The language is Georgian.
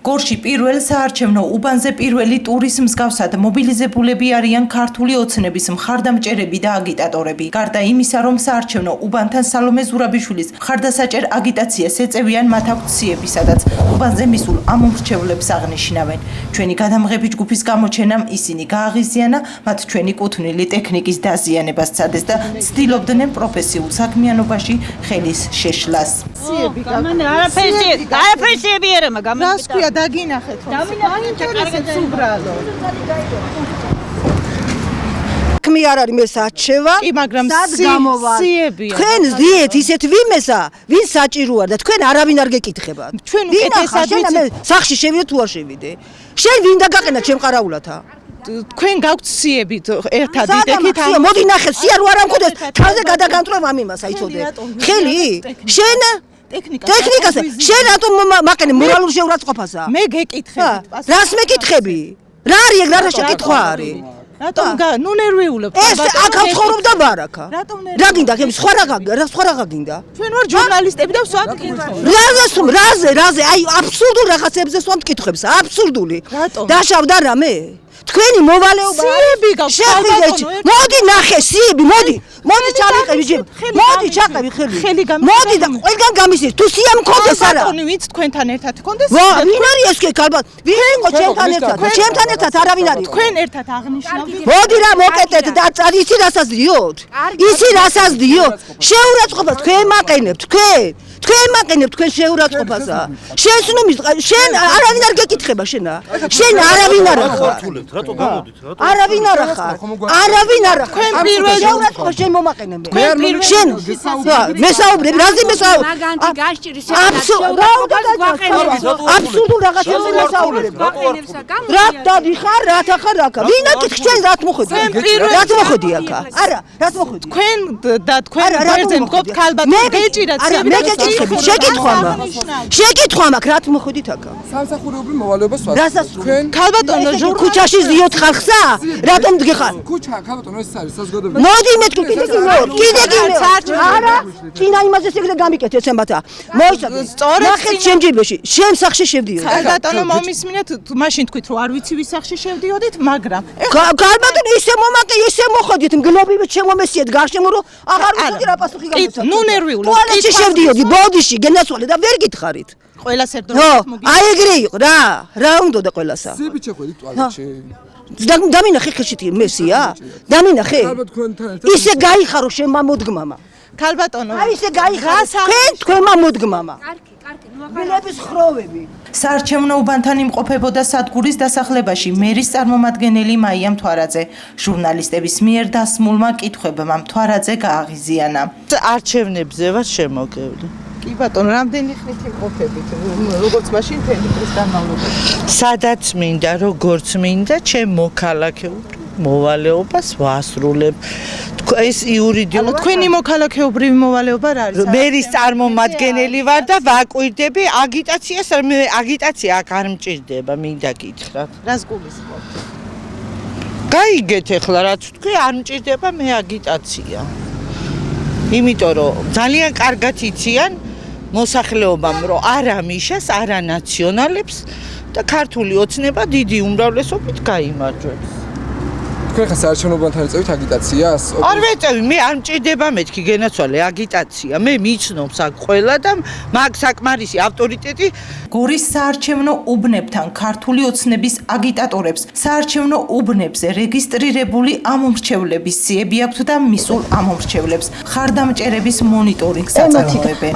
გორში პირველ საარჩევნო უბანზე პირველი ტურის მსგავსად მობილიზებულები არიან ქართული ოცნების მხარდამჭერები და აგიტატორები. გარდა იმისა, რომ საარჩევნო უბანთან სალომე ზურაბიშვილის მხარდასაჭერ აგიტაციას ეწევიან, მათ აქვთ სიები, სადაც უბანზე მისულ ამომრჩევლებს აღნიშნავენ. ჩვენი გადამღები ჯგუფის გამოჩენამ ისინი გააღიზიანა, მათ ჩვენი კუთვნილი ტექნიკის დაზიანებას სცადეს და ცდილობდნენ პროფესიულ საქმიანობაში ხელის შეშლას. დაგინახეთ რომ უბრალო ქმი არ არის მე საჩევა კი მაგრამ სიებია თქვენ ზდიეთ ისეთ ვიმესა ვინ საჭიროა და თქვენ არავინ არ გეკითხება ჩვენ უკეთესად ვიცით სახში შევიდე თუ არ შევიდე შენ ვინ დაგაყენა ჩემ ყარაულათა თქვენ გაქვთ სიები ერთად იდექით მოდი ნახე სია რო არ ამქოდეს თავზე გადაგანწრევ ამ იმას აიცოდე ხელი შენ ტექნიკასა შენ რატომ მაყენე მორალურ შეურაცხყოფასა მე გეკითხებით რას მეკითხები რა არის ეგ რა შეკითხვა არის რატომ ნუ ნერვიულობ ეს აქ ცხოვრობდა ბარაკა რა გინდა ხემ სხვა რა გინდა ჩვენ ვარ ჟურნალისტები და ვსვათ კითხავს რაზე აი აბსურდულ რაღაცებზე სვამ კითხებს აბსურდული დაშავდა რამე თქვენი მოვალეობა შეხვიდეთ მოდი ნახე სიები მოდი ჩავიყევი ჯერ მოდი ჩაყევი ხელი მოდი და ყველგან გამისის თუ სია მქონდეს არა ბატონი ვინც თქვენთან ერთად გქონდეს ვინ არის ეს ალბათ ვინ იყო ჩემთან ერთად არავინ არის თქვენ ერთად აღნიშნავთ მოდი რა მოკეტეთ და ისი რასაც დიოთ შეურაცხყოფა თქვენ მაყენებთ თქვენ მაყენებთ თქვენ შეურაცხყოფასა შენ არავინ არ გეკითხება შენა შენ არავინ არ ხარ რატო გამოდით არავინ არ ხარ თქვენ პირველ შეურაცხყოფას შენ მომაყენებ შენ მესაუბრებ რაზე მესაუბრებ მაგანტი გაშჭირის აბსურდულ რაღაცებზე მესაუბრებ რა დადიხარ რათა ხარ აქა ვინ აკითხ შენ რათ მოხდი რათ მოხდი აქა არა რათ მოხდი თქვენ და თქვენ გვერდზე მდგობთ ქალბატონი გეჭირათ შეკითხვა მაქვს რათ მოხდით აქა სამსახურეობრივ მოვალეობას ვარ თქვენ ქალბატონო ქუჩაში ზიოთ ხალხსა რატომ დგეხარ ქუჩა ქალბატონო ეს არის საზოგადოება მოდი მე თქვი კიდე არა წინა იმაზე შეგდა გამიკეთე ცემბათა მოიცადე ნახეთ ჩემ ჯიბეში შენ სახში შევდიოდი ქალბატონო მომისმინეთ მაშინ თქვით რომ არ ვიცი ვის სახში შევდიოდით მაგრამ ქალბატონო ისე მომაკე ისე მოხდით მგლობივით შემომესიეთ გარშემო რომ აღარ ვიცოდი რა პასუხი გამოცემ ნუ ნერვიულობ ტუალეტში შევდიოდი ბოდიში გენაცვალე და ვერ გითხარით ყველას ერთდროულად მოგიწევთ აი ეგრე იყო რა უნდა ყველასა სიები ჩახვედი ტუალეტში დამინახე ხელში მესია დამინახე ისე გაიხარო შენმა მოდგმამა ქალბატონო აი ისე გაიხარო თქვენმა მოდგმამა ვილების ხროვები საარჩევნო უბანთან იმყოფებოდა სადგურის დასახლებაში მერის წარმომადგენელი მაია მთვარაძე ჟურნალისტების მიერ დასმულმა კითხვებმა მთვარაძე გააღიზიანა არჩევნებზე ვარ შემოგევლი კი ბატონო რამდენი ხნით იმყოფებით როგორც მაშინ მთელი დღის განმავლობაში სადაც მინდა როგორც მინდა ჩემ მოქალაქეობრივ მოვალეობას ვასრულებ ეს იურიდიული თქვენი მოქალაქეობრივი მოვალეობა რა არის მერის წარმომადგენელი ვარ და ვაკვირდები აგიტაციას მე აგიტაცია აქ არ მჭირდება მინდა გითხრათ რას გულისხმობთ გაიგეთ ახლა რაც თქვი არ მჭირდება მე აგიტაცია იმიტომ რომ ძალიან კარგად იციან მოსახლეობამ რომ არა მიშას არა ნაციონალებს და ქართული ოცნება დიდი უმრავლესობით გაიმარჯვებს თქვენ ხა საარჩევნოებთან ეწევით აგიტაციას? არ ვეწევი, მე არ მჭირდება მეთქი გენაცვალე აგიტაცია. მე მიცნობს აქ ყველა და მაგ საკმარისი ავტორიტეტი გორის საარჩევნო უბნებთან ქართული ოცნების აგიტატორებს საარჩევნო უბნებზე რეგისტრირებული ამომრჩევლების სიები აქვთ და მისულ ამომრჩევლებს ხარდამჭერების მონიტორინგს აწარმოებენ.